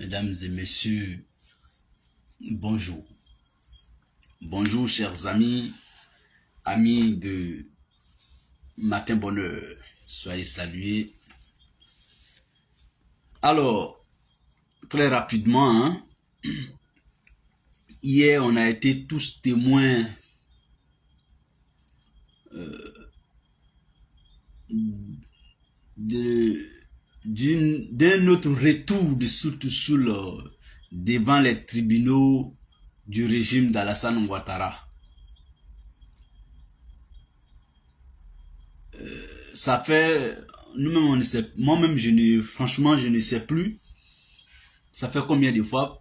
Mesdames et messieurs, bonjour. Bonjour chers amis, amis de Matin Bonheur, soyez salués. Alors, très rapidement, hier on a été tous témoins d'un autre retour de Soutoussoul devant les tribunaux du régime d'Alassane Ouattara. Ça fait, nous-mêmes on ne sait, moi-même franchement je ne sais plus, ça fait combien de fois,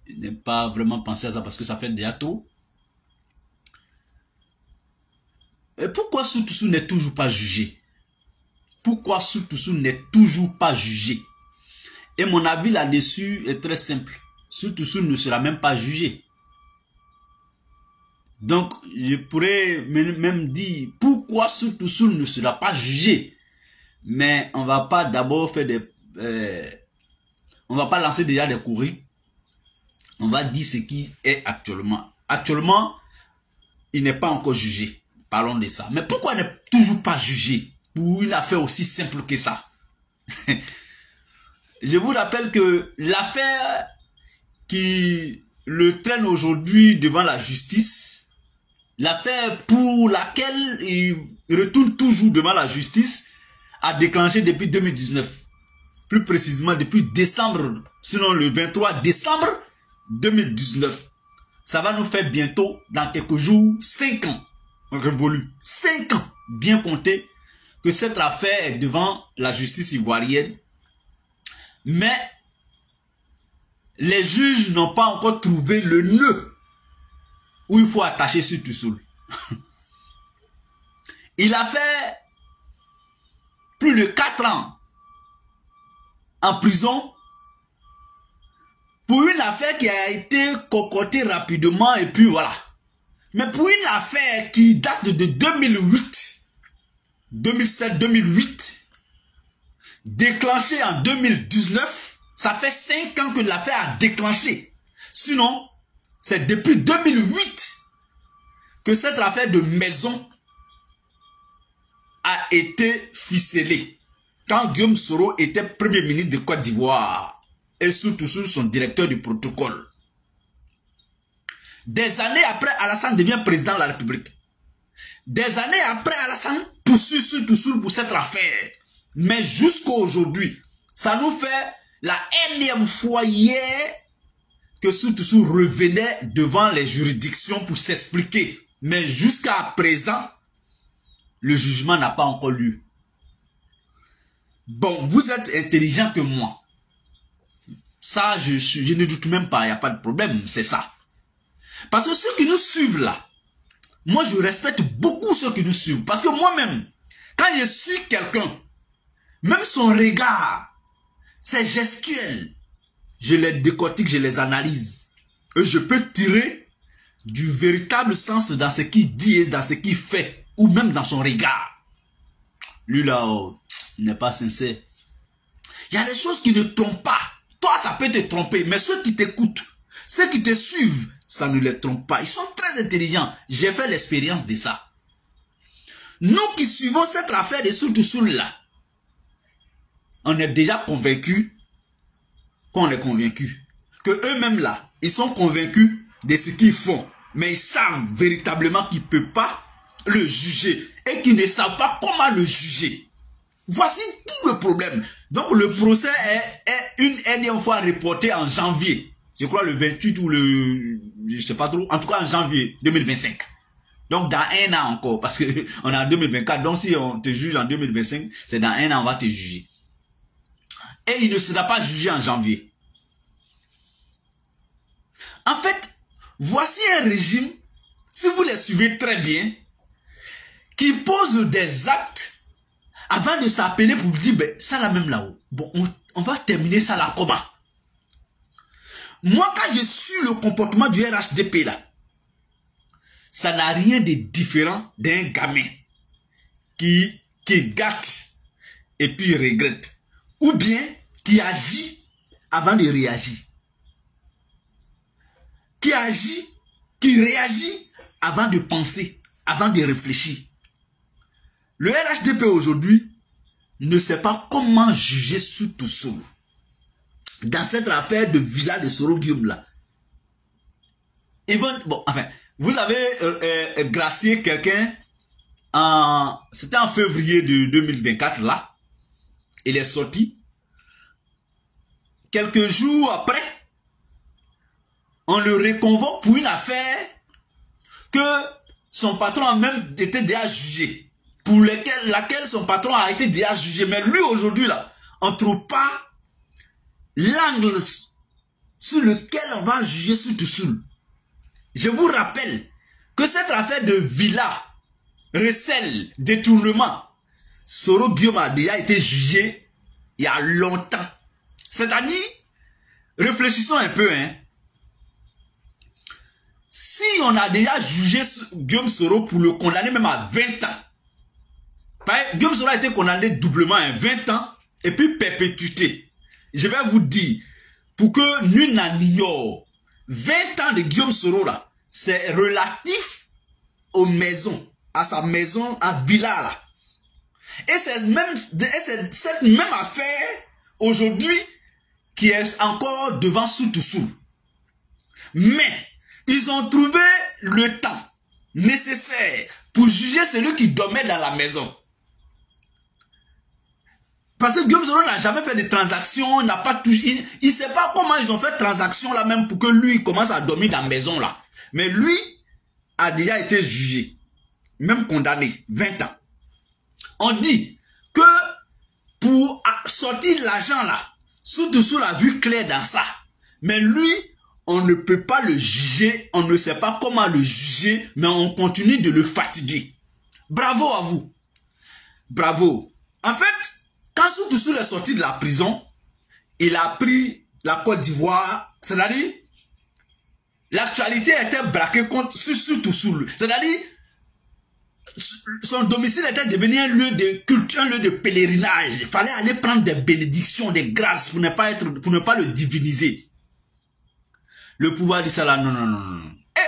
je n'ai pas vraiment pensé à ça parce que ça fait déjà trop. Et pourquoi Soutoussoul n'est toujours pas jugé? Pourquoi Soutoussoul n'est toujours pas jugé? Et mon avis là-dessus est très simple. Soutoussoul ne sera même pas jugé. Donc, je pourrais même dire pourquoi Soutoussoul ne sera pas jugé. Mais on va pas d'abord faire des... on va pas lancer déjà des courriers. On va dire ce qui est actuellement. Actuellement, il n'est pas encore jugé. Parlons de ça. Mais pourquoi il n'est toujours pas jugé pour une affaire aussi simple que ça? Je vous rappelle que l'affaire qui le traîne aujourd'hui devant la justice, l'affaire pour laquelle il retourne toujours devant la justice, a déclenché depuis 2019. Plus précisément depuis décembre, sinon le 23 décembre 2019. Ça va nous faire bientôt, dans quelques jours, 5 ans révolus. 5 ans, bien compté, que cette affaire est devant la justice ivoirienne. Mais les juges n'ont pas encore trouvé le nœud où il faut attacher Soutoussoul. Il a fait plus de 4 ans en prison pour une affaire qui a été concoctée rapidement et puis voilà. Mais pour une affaire qui date de 2008, 2007-2008, déclenchée en 2019, ça fait 5 ans que l'affaire a déclenché. Sinon, c'est depuis 2008 que cette affaire de maison a été ficelée. Quand Guillaume Soro était Premier ministre de Côte d'Ivoire et Soutoussoul son directeur du protocole. Des années après, Alassane devient président de la République. Des années après, Alassane poursuit Soutoussoul pour cette affaire. Mais jusqu'à aujourd'hui, ça nous fait la énième fois hier que Soutoussoul revenait devant les juridictions pour s'expliquer. Mais jusqu'à présent, le jugement n'a pas encore lieu. Bon, vous êtes intelligent que moi. Ça, je ne doute même pas, il n'y a pas de problème, c'est ça. Parce que ceux qui nous suivent là, moi je respecte beaucoup ceux qui nous suivent. Parce que moi-même, quand je suis quelqu'un, même son regard, ses gestuels, je les décortique, je les analyse. Et je peux tirer du véritable sens dans ce qu'il dit et dans ce qu'il fait. Ou même dans son regard. Lui là, oh, il n'est pas sincère. Il y a des choses qui ne trompent pas. Toi, ça peut te tromper. Mais ceux qui t'écoutent, ceux qui te suivent, ça ne les trompe pas. Ils sont très intelligents. J'ai fait l'expérience de ça. Nous qui suivons cette affaire de Soutoussoul là, on est déjà convaincus qu'on est convaincus. Que eux-mêmes là, ils sont convaincus de ce qu'ils font. Mais ils savent véritablement qu'ils ne peuvent pas le juger. Et qu'ils ne savent pas comment le juger. Voici tout le problème. Donc le procès est une énième fois reporté en janvier. Je crois le 28 ou le... je sais pas trop. En tout cas en janvier 2025. Donc dans 1 an encore. Parce que on est en 2024. Donc si on te juge en 2025, c'est dans 1 an on va te juger. Et il ne sera pas jugé en janvier. En fait, voici un régime, si vous les suivez très bien, qui pose des actes avant de s'appeler pour vous dire, ben, ça là même là-haut. Bon, on va terminer ça là comment? Moi, quand je suis le comportement du RHDP là, ça n'a rien de différent d'un gamin qui gâte et puis regrette. Ou bien qui agit avant de réagir. Qui agit, qui réagit avant de penser, avant de réfléchir. Le RHDP aujourd'hui ne sait pas comment juger Soutou Toussoul. Dans cette affaire de villa de Soro Guillaume là. Ils vont, bon, enfin, vous avez gracié quelqu'un c'était en février de 2024 là. Il est sorti. Quelques jours après, on le reconvoque pour une affaire que son patron a même été déjà jugé. Pour laquelle son patron a été déjà jugé. Mais lui aujourd'hui là, on ne trouve pas l'angle sur lequel on va juger Soutou Toussoul. Je vous rappelle que cette affaire de villa, recel, détournement, Soro Guillaume a déjà été jugé il y a longtemps. C'est-à-dire, réfléchissons un peu, hein. Si on a déjà jugé Guillaume Soro pour le condamner même à 20 ans, Guillaume Soro a été condamné doublement à 20 ans et puis perpétuité. Je vais vous dire, pour que nul n'en ignore, 20 ans de Guillaume Soro là, c'est relatif aux maisons, à sa maison, à Villa là. Et c'est cette même affaire aujourd'hui qui est encore devant Soutou Toussoul. Mais ils ont trouvé le temps nécessaire pour juger celui qui dormait dans la maison. Parce que Guillaume Soro n'a jamais fait de transaction, n'a pas touché. Il ne sait pas comment ils ont fait transaction là même pour que lui commence à dormir dans la maison là. Mais lui a déjà été jugé, même condamné, 20 ans. On dit que pour sortir l'argent là, Soutou Toussoul a vu clair dans ça. Mais lui, on ne peut pas le juger, on ne sait pas comment le juger, mais on continue de le fatiguer. Bravo à vous. Bravo. En fait, quand Soutou Toussoul est sorti de la prison, il a pris la Côte d'Ivoire, c'est-à-dire, l'actualité était braquée sur Soutou Toussoul. C'est-à-dire, son domicile était devenu un lieu de culte, un lieu de pèlerinage. Il fallait aller prendre des bénédictions, des grâces pour ne pas le diviniser. Le pouvoir dit ça là, non, non, non, non. Et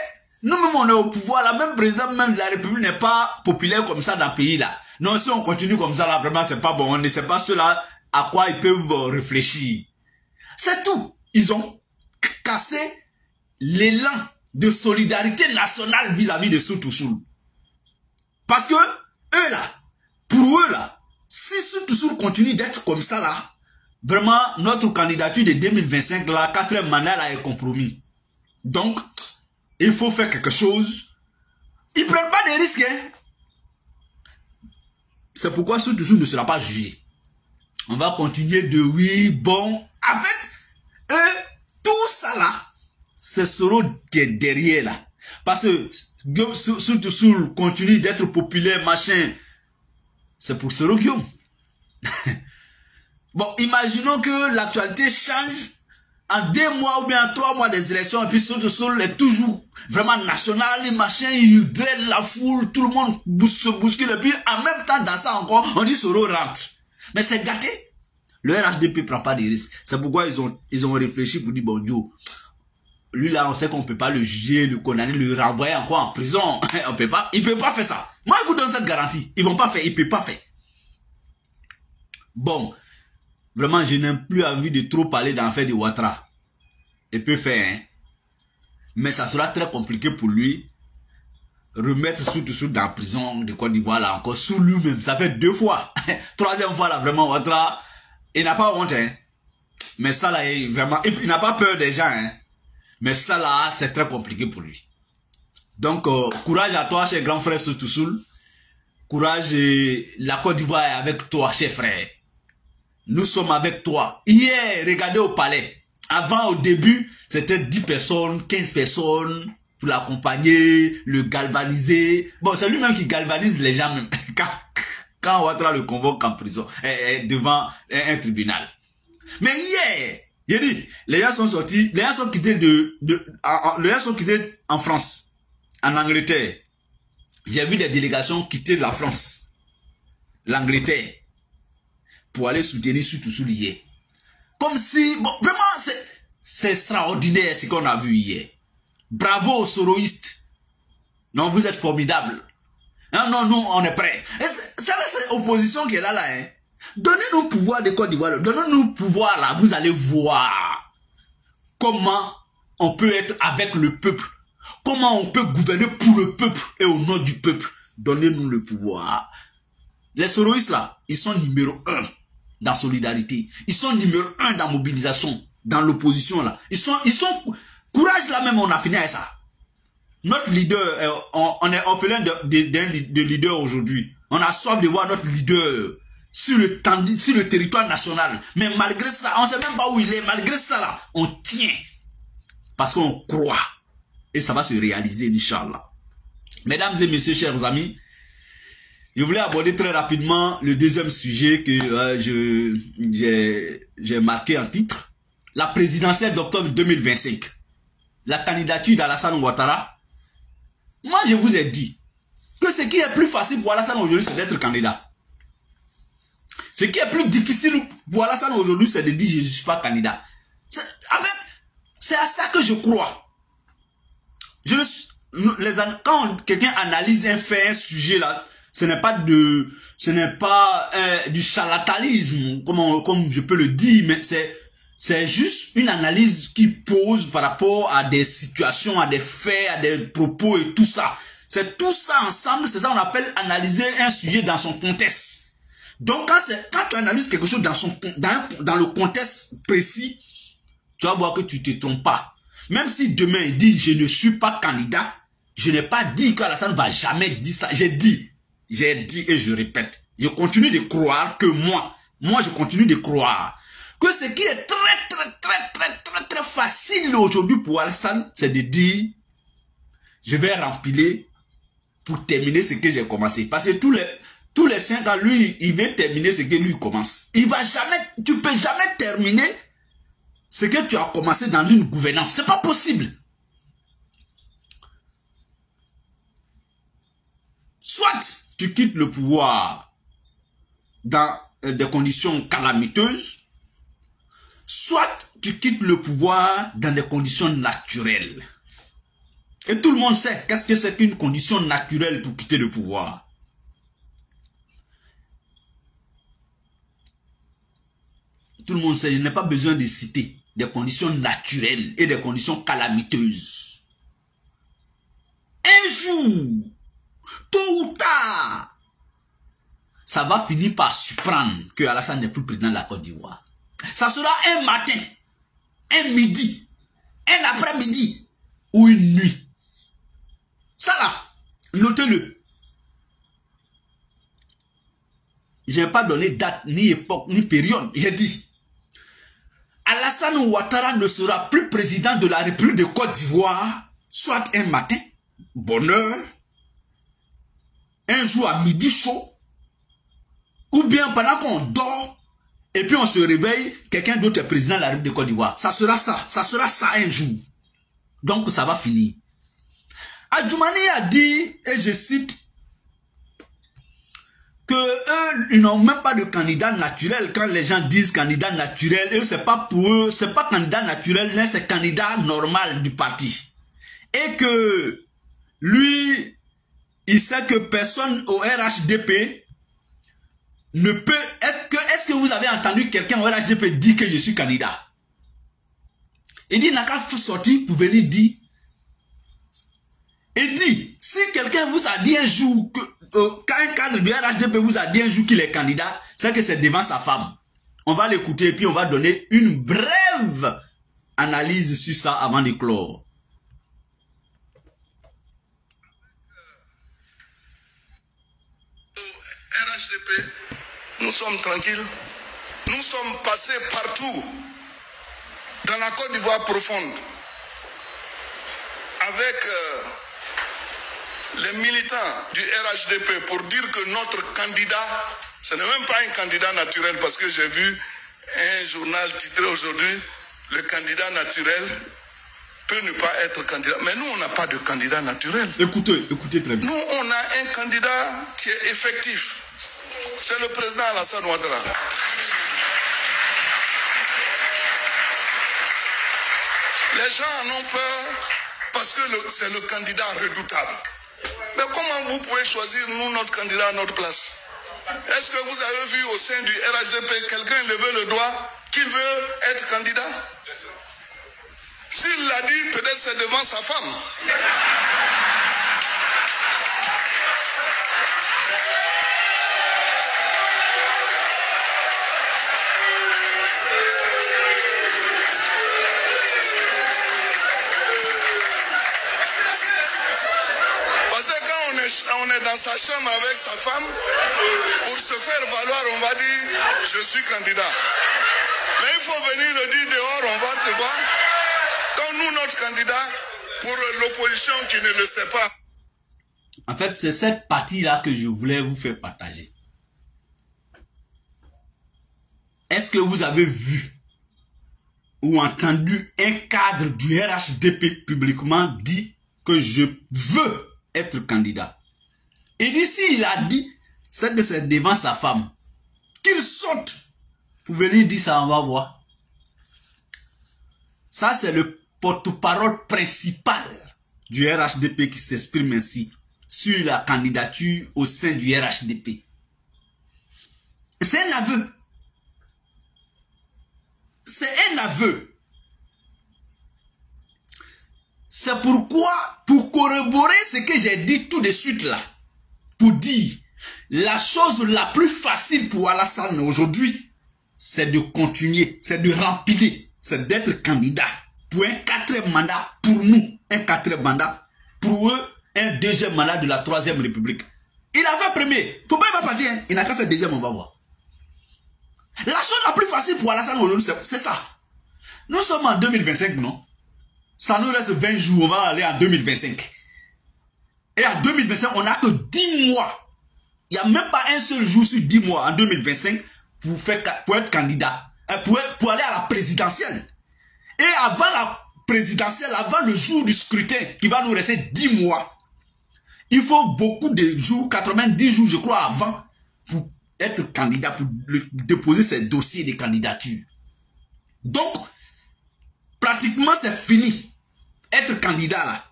nous-mêmes, on est au pouvoir, la même président même de la République n'est pas populaire comme ça dans le pays là. Non, si on continue comme ça là, vraiment, c'est pas bon. On ne sait pas cela à quoi ils peuvent réfléchir. C'est tout. Ils ont cassé l'élan de solidarité nationale vis-à-vis de Soutou Toussoul. Parce que, eux là, pour eux là, si Soutou Toussoul continue d'être comme ça là, vraiment, notre candidature de 2025 là, 4e mandat là est compromis. Donc, il faut faire quelque chose. Ils ne prennent pas de risques, hein. C'est pourquoi Soutou Toussoul ne sera pas jugé. On va continuer de oui, bon. En fait, eux, tout ça là, c'est Soro qui est derrière là. Parce que Soutou Toussoul continue d'être populaire, machin. C'est pour Soro Guillaume. Bon, imaginons que l'actualité change en 2 mois ou bien 3 mois des élections et puis Soutou Toussoul est toujours vraiment national, machin, il draine la foule, tout le monde se bouscule et puis en même temps dans ça encore, on dit Soro rentre. Mais c'est gâté. Le RHDP ne prend pas de risques. C'est pourquoi ils ont réfléchi pour dire, bon Dieu, lui là on sait qu'on ne peut pas le juger, le condamner, le renvoyer encore en prison. On peut pas, il ne peut pas faire ça. Moi je vous donne cette garantie. Ils ne vont pas faire, ils ne peuvent pas faire. Bon. Vraiment, je n'ai plus envie de trop parler dans l'affaire de Ouattara. Il peut faire, hein. Mais ça sera très compliqué pour lui. Remettre Soutou Toussoul dans la prison de Côte d'Ivoire, là, encore sous lui-même. Ça fait 2 fois. 3e fois, là, vraiment, Ouattara, il n'a pas honte, hein. Mais ça, là, vraiment, il n'a pas peur des gens, hein. Mais ça, là, c'est très compliqué pour lui. Donc, courage à toi, cher grand frère Soutou Toussoul. Courage, la Côte d'Ivoire est avec toi, cher frère. Nous sommes avec toi. Hier, regardez au palais. Avant, au début, c'était 10 personnes, 15 personnes pour l'accompagner, le galvaniser. Bon, c'est lui-même qui galvanise les gens même. Quand Ouattara le convoque en prison, devant un tribunal. Mais hier, j'ai dit, les gens sont sortis, les gens sont quittés les gens sont quittés en France, en Angleterre. J'ai vu des délégations quitter la France, l'Angleterre, pour aller soutenir Soutou Toussoul hier. Comme si... Bon, vraiment, c'est extraordinaire ce qu'on a vu hier. Bravo aux soroïstes. Non, vous êtes formidables. Non, non, nous, on est prêts. C'est l'opposition qui est là, hein. Donnez-nous le pouvoir de Côte d'Ivoire. Donnez-nous le pouvoir, là. Vous allez voir comment on peut être avec le peuple. Comment on peut gouverner pour le peuple et au nom du peuple. Donnez-nous le pouvoir. Les soroïstes, là, ils sont numéro 1 dans solidarité. Ils sont numéro 1 dans mobilisation, dans l'opposition, là. Ils sont... Courage, là même, on a fini avec ça. Notre leader, on est orphelin de leader aujourd'hui. On a soif de voir notre leader sur le territoire national. Mais malgré ça, on ne sait même pas où il est. Malgré ça, là, on tient. Parce qu'on croit. Et ça va se réaliser, Inch'Allah. Mesdames et messieurs, chers amis, je voulais aborder très rapidement le deuxième sujet que j'ai marqué en titre. La présidentielle d'octobre 2025. La candidature d'Alassane Ouattara. Moi, je vous ai dit que ce qui est plus facile pour Alassane aujourd'hui, c'est d'être candidat. Ce qui est plus difficile pour Alassane aujourd'hui, c'est de dire je ne suis pas candidat. C'est à ça que je crois. Quand quelqu'un analyse un fait, un sujet là, ce n'est pas du charlatanisme, comme je peux le dire, mais c'est juste une analyse qui pose par rapport à des situations, à des faits, à des propos et tout ça. C'est tout ça ensemble, c'est ça qu'on appelle analyser un sujet dans son contexte. Donc quand tu analyses quelque chose dans le contexte précis, tu vas voir que tu ne te trompes pas. Même si demain il dit je ne suis pas candidat, je n'ai pas dit qu'Alassane ne va jamais dire ça. J'ai dit et je répète. Je continue de croire que moi je continue de croire que ce qui est très facile aujourd'hui pour Alassane, c'est de dire je vais rempiler pour terminer ce que j'ai commencé. Parce que tous les 5 ans, lui, il veut terminer ce que lui commence. Tu peux jamais terminer ce que tu as commencé dans une gouvernance. C'est pas possible. Soit tu quittes le pouvoir dans des conditions calamiteuses, soit tu quittes le pouvoir dans des conditions naturelles. Et tout le monde sait qu'est-ce que c'est qu'une condition naturelle pour quitter le pouvoir. Tout le monde sait, je n'ai pas besoin de citer des conditions naturelles et des conditions calamiteuses. Un jour, tôt ou tard, ça va finir par surprendre que Alassane n'est plus président de la Côte d'Ivoire. Ça sera un matin, un midi, un après-midi ou une nuit. Ça là, notez-le. Je n'ai pas donné date, ni époque, ni période. J'ai dit, Alassane Ouattara ne sera plus président de la République de Côte d'Ivoire, soit un matin, bonne heure, un jour à midi chaud, ou bien pendant qu'on dort, et puis on se réveille, quelqu'un d'autre est président de la République de Côte d'Ivoire. Ça sera ça un jour. Donc ça va finir. Adjoumani a dit, et je cite, que eux, ils n'ont même pas de candidat naturel. Quand les gens disent candidat naturel, eux, c'est pas pour eux, c'est pas candidat naturel, mais c'est candidat normal du parti. Et que lui, il sait que personne au RHDP ne peut... Est-ce que vous avez entendu quelqu'un au RHDP dire que je suis candidat? Il dit, il n'a qu'à sortir pour venir dire. Il dit, si quelqu'un vous a dit un jour, quand un cadre du RHDP vous a dit un jour qu'il est candidat, c'est que c'est devant sa femme. On va l'écouter et puis on va donner une brève analyse sur ça avant de clore. RHDP, nous sommes tranquilles. Nous sommes passés partout dans la Côte d'Ivoire profonde avec les militants du RHDP pour dire que notre candidat, ce n'est même pas un candidat naturel, parce que j'ai vu un journal titré aujourd'hui, le candidat naturel peut ne pas être candidat. Mais nous, on n'a pas de candidat naturel. Écoutez très bien. Nous, on a un candidat qui est effectif. C'est le président Alassane Ouattara. Les gens en ont peur parce que c'est le candidat redoutable. Mais comment vous pouvez choisir, nous, notre candidat à notre place? Est-ce que vous avez vu au sein du RHDP quelqu'un lever le doigt qu'il veut être candidat? S'il l'a dit, peut-être c'est devant sa femme. Parce que quand on est dans sa chambre avec sa femme, pour se faire valoir, on va dire « je suis candidat ». Mais il faut venir le dire dehors, on va te voir. Donc nous, notre candidat, pour l'opposition qui ne le sait pas. En fait, c'est cette partie-là que je voulais vous faire partager. Est-ce que vous avez vu ou entendu un cadre du RHDP publiquement dit que je veux être candidat? Et d'ici, il a dit, c'est que c'est devant sa femme, qu'il saute pour venir dire ça, on va voir. Ça, c'est le porte-parole principal du RHDP qui s'exprime ainsi sur la candidature au sein du RHDP. C'est un aveu. C'est un aveu. C'est pourquoi, pour corroborer ce que j'ai dit tout de suite là, pour dire la chose la plus facile pour Alassane aujourd'hui, c'est de continuer, c'est de remplir, c'est d'être candidat pour un 4e mandat pour nous, un 4e mandat pour eux, un 2e mandat de la 3e République. Il a fait premier, faut pas y partir, hein. Il n'a qu'à faire 2e, on va voir. La chose la plus facile pour Alassane aujourd'hui, c'est ça. Nous sommes en 2025, non? Ça nous reste 20 jours, on va aller en 2025. Et en 2025, on n'a que 10 mois. Il n'y a même pas un seul jour sur 10 mois en 2025 pour être candidat, pour aller à la présidentielle. Et avant la présidentielle, avant le jour du scrutin, qui va nous rester 10 mois, il faut beaucoup de jours, 90 jours, je crois, avant, pour être candidat, pour déposer ses dossiers de candidature. Donc, pratiquement, c'est fini. Être candidat, là,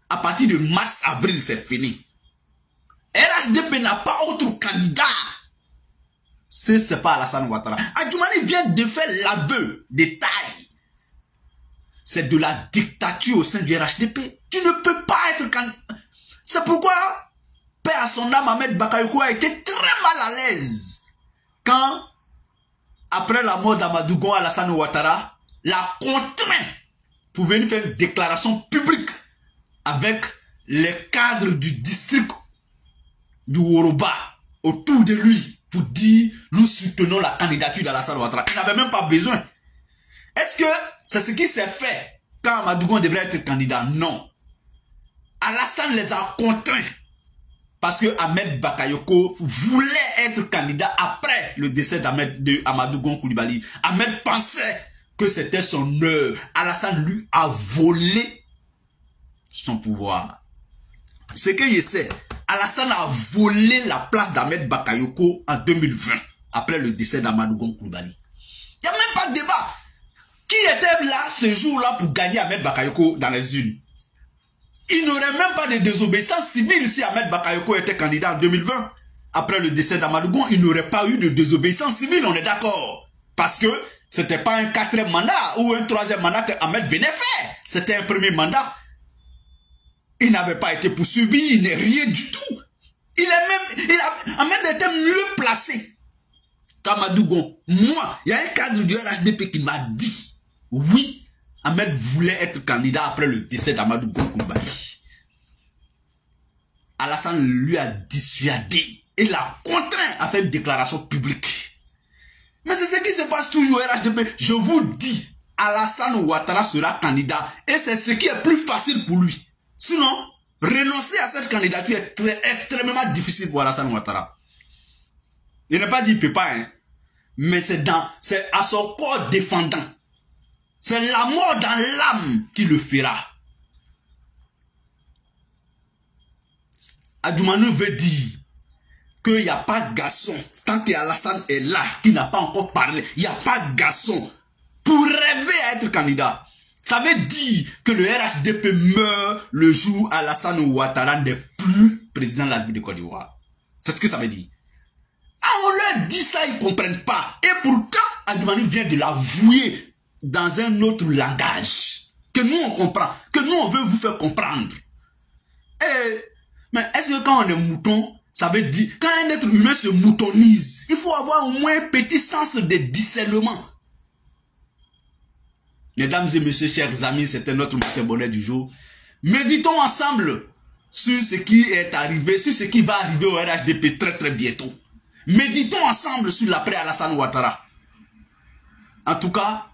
à partir de mars-avril, c'est fini. RHDP n'a pas autre candidat. C'est pas Alassane Ouattara. Adjoumani vient de faire l'aveu de taille. C'est de la dictature au sein du RHDP. Tu ne peux pas être candidat. C'est pourquoi Père à son âme, Ahmed Bakayoko a été très mal à l'aise quand, après la mort d'Amadou Gon, Alassane Ouattara l'a contraint pour venir faire une déclaration publique avec les cadres du district du Woroba autour de lui pour dire nous soutenons la candidature d'Alassane Ouattara. Il n'avait même pas besoin. Est-ce que c'est ce qui s'est fait quand Amadou Gon devrait être candidat? Non. Alassane les a contraints parce que Ahmed Bakayoko voulait être candidat après le décès d'Amadou Gon Coulibaly. Ahmed pensait que c'était son heure. Alassane lui a volé son pouvoir. Ce que je sais, Alassane a volé la place d'Ahmed Bakayoko en 2020, après le décès d'Amadou Gon Coulibaly. Il n'y a même pas de débat. Qui était là ce jour-là pour gagner Ahmed Bakayoko dans les urnes? Il n'aurait même pas de désobéissance civile si Ahmed Bakayoko était candidat en 2020. Après le décès d'Amadou Gon, il n'aurait pas eu de désobéissance civile, on est d'accord. Parce que c'était pas un 4e mandat ou un 3e mandat que Ahmed venait faire. C'était un premier mandat. Il n'avait pas été poursuivi, il n'est rien du tout. Ahmed était mieux placé qu'Amadou Gon. Moi, il y a un cadre du RHDP qui m'a dit, oui, Ahmed voulait être candidat après le décès d'Amadou Gon Coulibaly. Alassane lui a dissuadé et l'a contraint à faire une déclaration publique. Mais c'est ce qui se passe toujours au RHDP. Je vous dis, Alassane Ouattara sera candidat et c'est ce qui est plus facile pour lui. Sinon, renoncer à cette candidature est extrêmement difficile pour Alassane Ouattara. Il n'a pas dit peut pas, hein, mais c'est à son corps défendant. C'est la mort dans l'âme qui le fera. Adjoumani veut dire qu'il n'y a pas de garçon, tant que Alassane est là, qui n'a pas encore parlé, il n'y a pas de garçon pour rêver à être candidat. Ça veut dire que le RHDP meurt le jour où Alassane Ouattara n'est plus président de la République de Côte d'Ivoire. C'est ce que ça veut dire. Ah, on leur dit ça, ils ne comprennent pas. Et pourtant, Adjumani vient de l'avouer dans un autre langage. Que nous, on comprend. Que nous, on veut vous faire comprendre. Mais est-ce que quand on est mouton, ça veut dire, quand un être humain se moutonise, il faut avoir au moins un petit sens de discernement. Mesdames et messieurs, chers amis, c'était notre matin bonheur du jour. Méditons ensemble sur ce qui est arrivé, sur ce qui va arriver au RHDP très très bientôt. Méditons ensemble sur l'après Alassane Ouattara. En tout cas,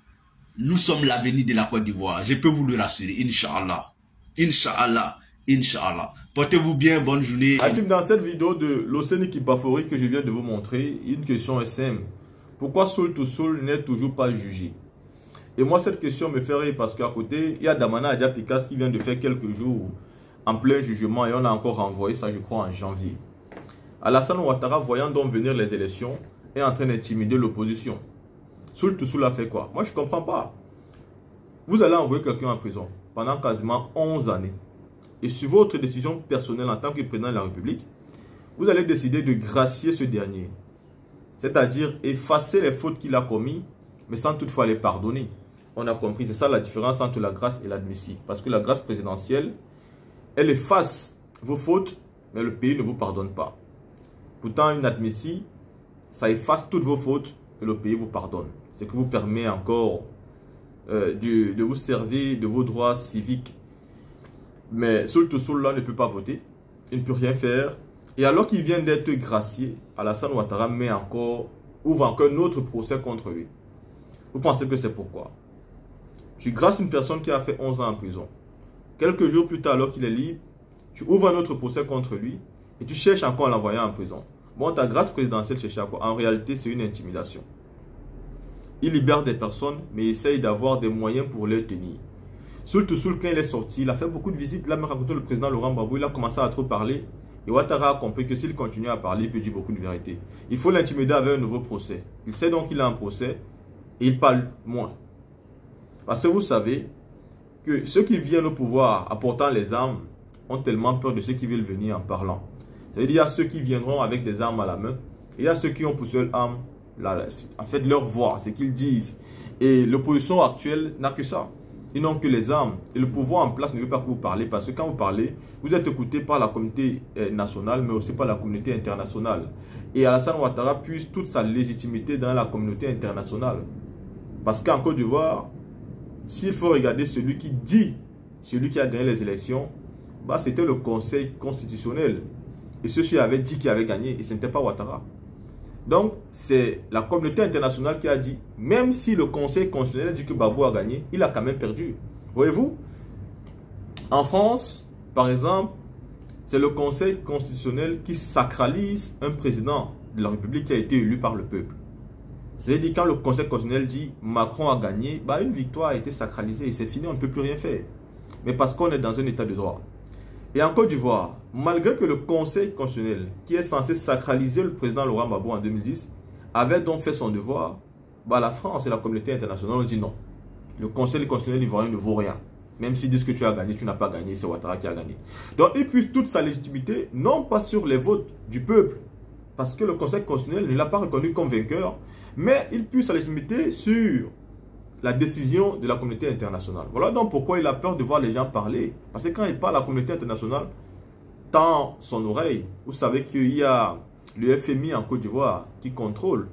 nous sommes l'avenir de la Côte d'Ivoire. Je peux vous le rassurer, Inch'Allah. Inch'Allah. Inch'Allah. Portez-vous bien, bonne journée. Dans cette vidéo de l'Océanie Kibafori que je viens de vous montrer, une question est simple. Pourquoi Saul Toussoul n'est toujours pas jugé? Et moi, cette question me fait rire parce qu'à côté, il y a Damana Adjapikas qui vient de faire quelques jours en plein jugement et on a encore renvoyé ça, je crois, en janvier. Alassane Ouattara, voyant donc venir les élections, est en train d'intimider l'opposition. Saul Toussoul a fait quoi? Moi, je ne comprends pas. Vous allez envoyer quelqu'un en prison pendant quasiment 11 années. Et sur votre décision personnelle en tant que président de la République, vous allez décider de gracier ce dernier. C'est-à-dire effacer les fautes qu'il a commises, mais sans toutefois les pardonner. On a compris, c'est ça la différence entre la grâce et l'admissible. Parce que la grâce présidentielle, elle efface vos fautes, mais le pays ne vous pardonne pas. Pourtant, une admissible, ça efface toutes vos fautes et le pays vous pardonne. Ce qui vous permet encore de vous servir de vos droits civiques. Mais Saul Toussoul là ne peut pas voter, il ne peut rien faire. Et alors qu'il vient d'être gracié, Alassane Ouattara ouvre encore un autre procès contre lui. Vous pensez que c'est pourquoi? Tu grâces une personne qui a fait 11 ans en prison. Quelques jours plus tard, alors qu'il est libre, tu ouvres un autre procès contre lui et tu cherches encore à l'envoyer en prison. Bon, ta grâce présidentielle cherche à quoi? En réalité, c'est une intimidation. Il libère des personnes, mais essaye d'avoir des moyens pour les tenir. Saul Toussoul, quand il est sorti, il a fait beaucoup de visites. Il a même rencontré le président Laurent Gbagbo, il a commencé à trop parler. Et Ouattara a compris que s'il continue à parler, il peut dire beaucoup de vérité. Il faut l'intimider avec un nouveau procès. Il sait donc qu'il a un procès et il parle moins. Parce que vous savez que ceux qui viennent au pouvoir apportant les armes ont tellement peur de ceux qui veulent venir en parlant. C'est-à-dire qu'il y a ceux qui viendront avec des armes à la main. Et il y a ceux qui ont pour seule arme, en fait, leur voix, ce qu'ils disent. Et l'opposition actuelle n'a que ça. Ils n'ont que les armes. Et le pouvoir en place ne veut pas que vous parlez. Parce que quand vous parlez, vous êtes écouté par la communauté nationale, mais aussi par la communauté internationale. Et Alassane Ouattara puise toute sa légitimité dans la communauté internationale. Parce qu'en Côte d'Ivoire, s'il faut regarder celui qui dit, celui qui a gagné les élections, bah, c'était le Conseil constitutionnel. Et ceux-ci avaient dit qu'il avait gagné et ce n'était pas Ouattara. Donc, c'est la communauté internationale qui a dit, même si le Conseil constitutionnel dit que Gbagbo a gagné, il a quand même perdu. Voyez-vous, en France, par exemple, c'est le Conseil constitutionnel qui sacralise un président de la République qui a été élu par le peuple. C'est-à-dire quand le Conseil constitutionnel dit Macron a gagné, bah une victoire a été sacralisée et c'est fini, on ne peut plus rien faire. Mais parce qu'on est dans un état de droit. Et en Côte d'Ivoire, malgré que le Conseil constitutionnel, qui est censé sacraliser le président Laurent Gbagbo en 2010, avait donc fait son devoir, bah la France et la communauté internationale ont dit non. Le Conseil constitutionnel ivoirien ne vaut rien. Même s'ils disent que tu as gagné, tu n'as pas gagné, c'est Ouattara qui a gagné. Donc il puise toute sa légitimité, non pas sur les votes du peuple, parce que le Conseil constitutionnel ne l'a pas reconnu comme vainqueur, mais il puise sa légitimité sur la décision de la communauté internationale. Voilà donc pourquoi il a peur de voir les gens parler. Parce que quand il parle, la communauté internationale tend son oreille. Vous savez qu'il y a le FMI en Côte d'Ivoire qui contrôle.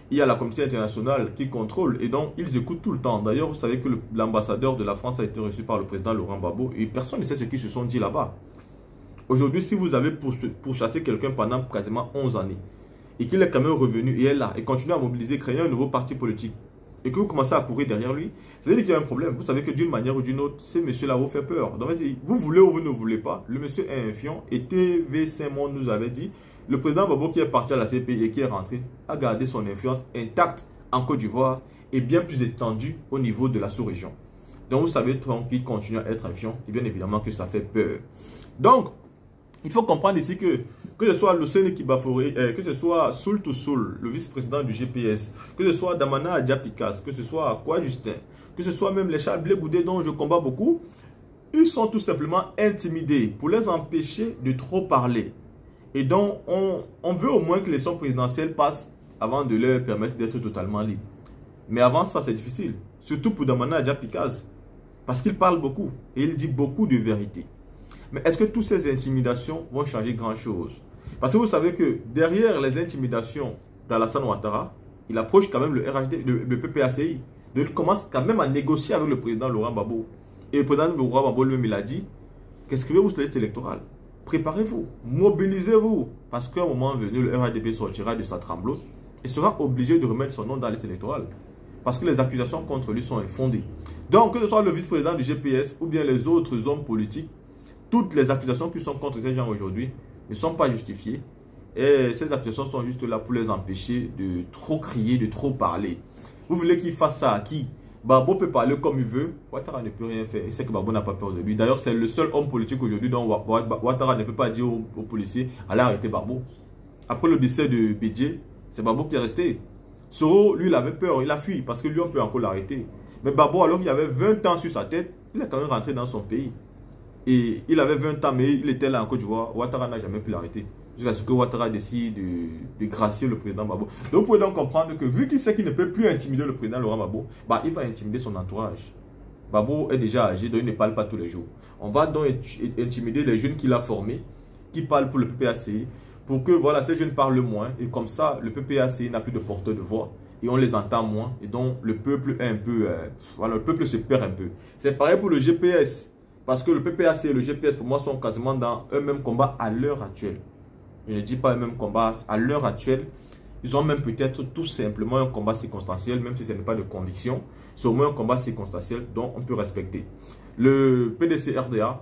Il y a la communauté internationale qui contrôle. Et donc, ils écoutent tout le temps. D'ailleurs, vous savez que l'ambassadeur de la France a été reçu par le président Laurent Gbagbo. Et personne ne sait ce qu'ils se sont dit là-bas. Aujourd'hui, si vous avez pourchassé quelqu'un pendant quasiment 11 années, et qu'il est quand même revenu et est là, et continue à mobiliser, créer un nouveau parti politique, et que vous commencez à courir derrière lui, ça veut dire qu'il y a un problème. Vous savez que d'une manière ou d'une autre, ces messieurs-là vous fait peur. Donc, vous voulez ou vous ne voulez pas, le monsieur est infiant. Et TV Saint-Monde nous avait dit, le président Gbagbo qui est parti à la CPI et qui est rentré, a gardé son influence intacte en Côte d'Ivoire et bien plus étendue au niveau de la sous-région. Donc vous savez qu'il continue à être infiant et bien évidemment que ça fait peur. Donc, il faut comprendre ici que que ce soit Loseni Kibafori, que ce soit Soul to Soul, le vice-président du GPS, que ce soit Damana Adjapikas, que ce soit Akwa Justin, que ce soit même les Charles Blé Goudé dont je combats beaucoup, ils sont tout simplement intimidés pour les empêcher de trop parler. Et donc, on veut au moins que l'élection présidentielle passe avant de leur permettre d'être totalement libres. Mais avant ça, c'est difficile. Surtout pour Damana Adjapikas. Parce qu'il parle beaucoup et il dit beaucoup de vérité. Mais est-ce que toutes ces intimidations vont changer grand-chose? Parce que vous savez que derrière les intimidations d'Alassane Ouattara, il approche quand même le RHD, le PPACI. Donc il commence quand même à négocier avec le président Laurent Gbagbo. Et le président Laurent Gbagbo lui-même, il a dit, qu'escrivez-vous sur la liste électorale? Préparez-vous, mobilisez-vous. Parce qu'à un moment venu, le RHDP sortira de sa tremblote et sera obligé de remettre son nom dans la liste électorale. Parce que les accusations contre lui sont infondées. Donc, que ce soit le vice-président du GPS ou bien les autres hommes politiques, toutes les accusations qui sont contre ces gens aujourd'hui ne sont pas justifiées. Et ces accusations sont juste là pour les empêcher de trop crier, de trop parler. Vous voulez qu'il fasse ça à qui? Gbagbo peut parler comme il veut. Ouattara ne peut rien faire. Il sait que Gbagbo n'a pas peur de lui. D'ailleurs, c'est le seul homme politique aujourd'hui dont Ouattara ne peut pas dire aux policiers « Allez arrêter Gbagbo ». Après le décès de Bédié, c'est Gbagbo qui est resté. Soro, lui, il avait peur. Il a fui parce que lui, on peut encore l'arrêter. Mais Gbagbo, alors qu'il avait 20 ans sur sa tête, il est quand même rentré dans son pays. Et il avait 20 ans, mais il était là en Côte d'Ivoire. Ouattara n'a jamais pu l'arrêter. Jusqu'à ce que Ouattara décide de gracier le président Gbagbo. Donc vous pouvez donc comprendre que vu qu'il sait qu'il ne peut plus intimider le président Laurent Gbagbo, bah, il va intimider son entourage. Gbagbo est déjà âgé, donc il ne parle pas tous les jours. On va donc intimider les jeunes qu'il a formés, qui parlent pour le PPACI, pour que voilà, ces jeunes parlent moins. Et comme ça, le PPACI n'a plus de porteur de voix. Et on les entend moins. Et donc le peuple est un peu... voilà, le peuple se perd un peu. C'est pareil pour le GPS. Parce que le PPAC et le GPS, pour moi, sont quasiment dans un même combat à l'heure actuelle. Je ne dis pas un même combat à l'heure actuelle. Ils ont même peut-être tout simplement un combat circonstanciel, même si ce n'est pas de conviction. C'est au moins un combat circonstanciel dont on peut respecter. Le PDC RDA,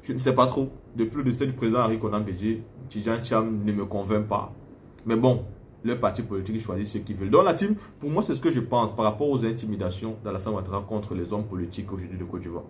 je ne sais pas trop. Depuis le décès du président Henri Konan Bédié, Tidjane Thiam ne me convainc pas. Mais bon, le parti politique choisit ce qu'ils veulent. Donc la team, pour moi, c'est ce que je pense par rapport aux intimidations d'Alassane Ouattara contre les hommes politiques aujourd'hui de Côte d'Ivoire.